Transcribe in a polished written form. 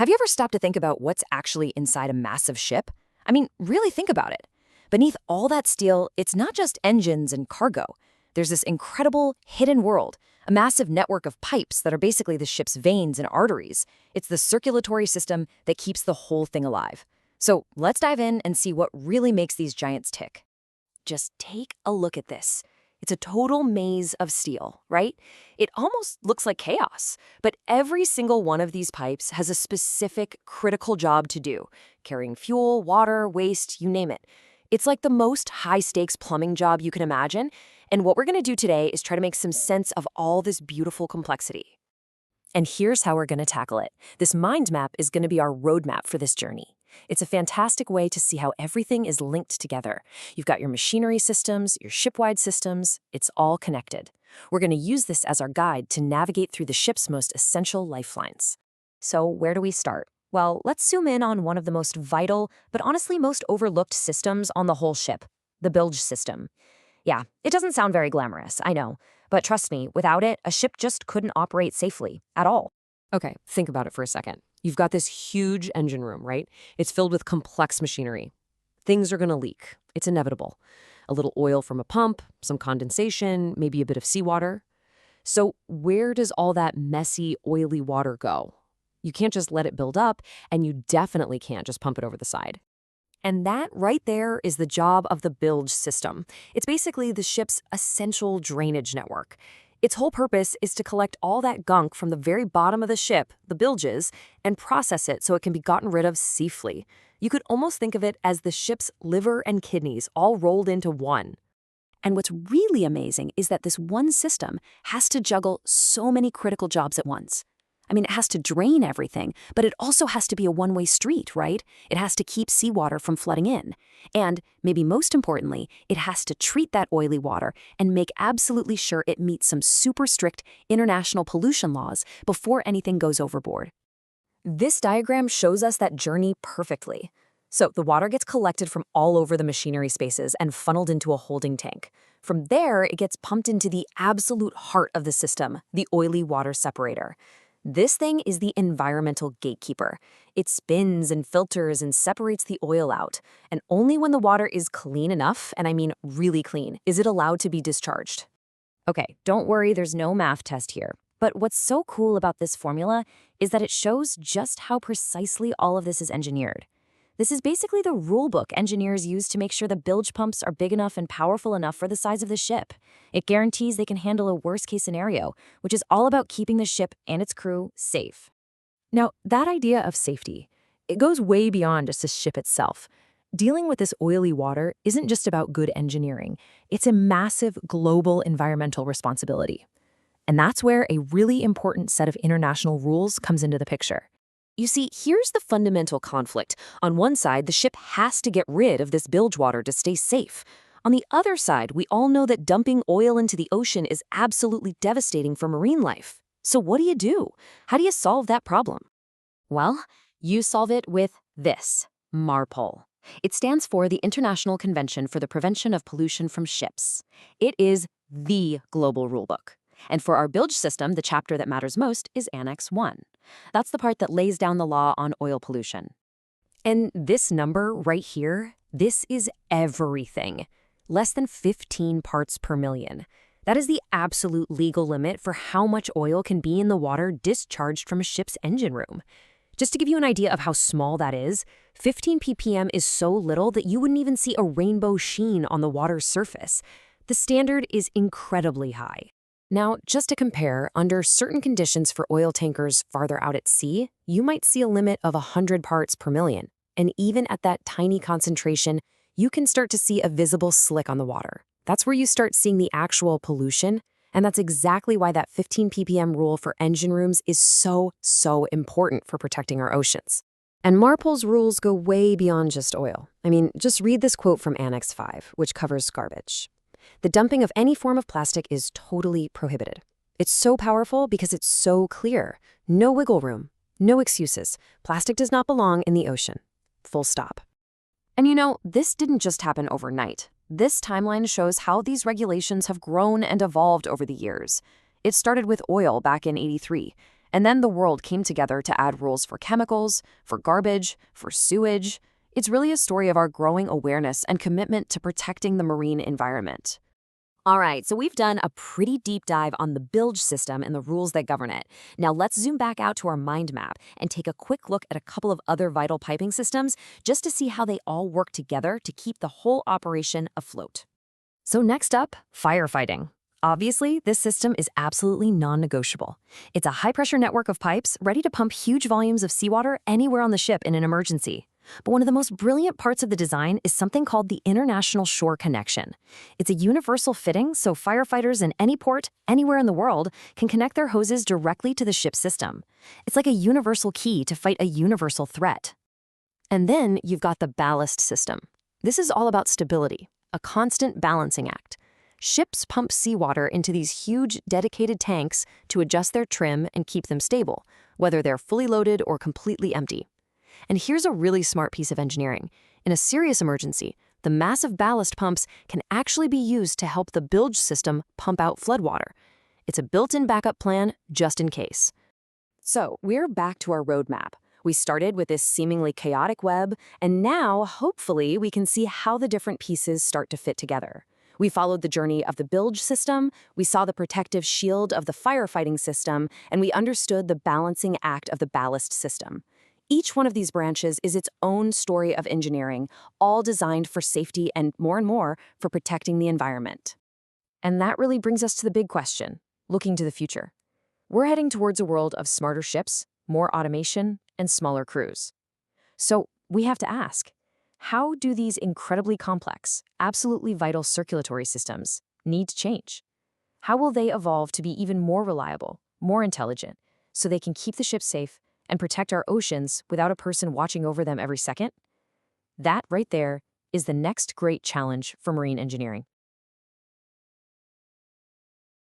Have you ever stopped to think about what's actually inside a massive ship? I mean, really think about it. Beneath all that steel, it's not just engines and cargo. There's this incredible hidden world, a massive network of pipes that are basically the ship's veins and arteries. It's the circulatory system that keeps the whole thing alive. So let's dive in and see what really makes these giants tick. Just take a look at this. It's a total maze of steel, right? It almost looks like chaos, but every single one of these pipes has a specific critical job to do, carrying fuel, water, waste, you name it. It's like the most high-stakes plumbing job you can imagine, and what we're going to do today is try to make some sense of all this beautiful complexity. And here's how we're going to tackle it. This mind map is going to be our roadmap for this journey. It's a fantastic way to see how everything is linked together. You've got your machinery systems, your ship-wide systems, it's all connected. We're going to use this as our guide to navigate through the ship's most essential lifelines. So where do we start? Well, let's zoom in on one of the most vital, but honestly most overlooked systems on the whole ship, the bilge system. Yeah, it doesn't sound very glamorous, I know, but trust me, without it, a ship just couldn't operate safely at all. Okay, think about it for a second. You've got this huge engine room, right? It's filled with complex machinery. Things are going to leak. It's inevitable. A little oil from a pump, some condensation, maybe a bit of seawater. So where does all that messy, oily water go? You can't just let it build up, and you definitely can't just pump it over the side. And that right there is the job of the bilge system. It's basically the ship's essential drainage network. Its whole purpose is to collect all that gunk from the very bottom of the ship, the bilges, and process it so it can be gotten rid of safely. You could almost think of it as the ship's liver and kidneys all rolled into one. And what's really amazing is that this one system has to juggle so many critical jobs at once. I mean, it has to drain everything, but it also has to be a one-way street, right? It has to keep seawater from flooding in. And, maybe most importantly, it has to treat that oily water and make absolutely sure it meets some super strict international pollution laws before anything goes overboard. This diagram shows us that journey perfectly. So the water gets collected from all over the machinery spaces and funneled into a holding tank. From there, it gets pumped into the absolute heart of the system, the Oily Water Separator. This thing is the environmental gatekeeper. It spins and filters and separates the oil out. And only when the water is clean enough, and I mean really clean, is it allowed to be discharged. Okay, don't worry, there's no math test here. But what's so cool about this formula is that it shows just how precisely all of this is engineered. This is basically the rule book engineers use to make sure the bilge pumps are big enough and powerful enough for the size of the ship. It guarantees they can handle a worst-case scenario, which is all about keeping the ship and its crew safe. Now, that idea of safety, it goes way beyond just the ship itself. Dealing with this oily water isn't just about good engineering. It's a massive global environmental responsibility. And that's where a really important set of international rules comes into the picture. You see, here's the fundamental conflict. On one side, the ship has to get rid of this bilge water to stay safe. On the other side, we all know that dumping oil into the ocean is absolutely devastating for marine life. So what do you do? How do you solve that problem? Well, you solve it with this, MARPOL. It stands for the International Convention for the Prevention of Pollution from Ships. It is the global rulebook. And for our bilge system, the chapter that matters most is Annex 1. That's the part that lays down the law on oil pollution. And this number right here, this is everything. Less than 15 parts per million. That is the absolute legal limit for how much oil can be in the water discharged from a ship's engine room. Just to give you an idea of how small that is, 15 ppm is so little that you wouldn't even see a rainbow sheen on the water's surface. The standard is incredibly high. Now, just to compare, under certain conditions for oil tankers farther out at sea, you might see a limit of 100 parts per million. And even at that tiny concentration, you can start to see a visible slick on the water. That's where you start seeing the actual pollution, and that's exactly why that 15 ppm rule for engine rooms is so important for protecting our oceans. And MARPOL's rules go way beyond just oil. I mean, just read this quote from Annex 5, which covers garbage. The dumping of any form of plastic is totally prohibited. It's so powerful because it's so clear. No wiggle room. No excuses. Plastic does not belong in the ocean. Full stop. And you know, this didn't just happen overnight. This timeline shows how these regulations have grown and evolved over the years. It started with oil back in '83. And then the world came together to add rules for chemicals, for garbage, for sewage. It's really a story of our growing awareness and commitment to protecting the marine environment. All right, so we've done a pretty deep dive on the bilge system and the rules that govern it. Now let's zoom back out to our mind map and take a quick look at a couple of other vital piping systems just to see how they all work together to keep the whole operation afloat. So next up, firefighting. Obviously, this system is absolutely non-negotiable. It's a high-pressure network of pipes ready to pump huge volumes of seawater anywhere on the ship in an emergency. But one of the most brilliant parts of the design is something called the International Shore Connection. It's a universal fitting, so firefighters in any port, anywhere in the world, can connect their hoses directly to the ship's system. It's like a universal key to fight a universal threat. And then you've got the ballast system. This is all about stability, a constant balancing act. Ships pump seawater into these huge, dedicated tanks to adjust their trim and keep them stable, whether they're fully loaded or completely empty. And here's a really smart piece of engineering. In a serious emergency, the massive ballast pumps can actually be used to help the bilge system pump out floodwater. It's a built-in backup plan just in case. So we're back to our roadmap. We started with this seemingly chaotic web, and now, hopefully, we can see how the different pieces start to fit together. We followed the journey of the bilge system, we saw the protective shield of the firefighting system, and we understood the balancing act of the ballast system. Each one of these branches is its own story of engineering, all designed for safety and more, for protecting the environment. And that really brings us to the big question, looking to the future. We're heading towards a world of smarter ships, more automation, and smaller crews. So we have to ask, how do these incredibly complex, absolutely vital circulatory systems need to change? How will they evolve to be even more reliable, more intelligent, so they can keep the ship safe and protect our oceans without a person watching over them every second? That right there is the next great challenge for marine engineering.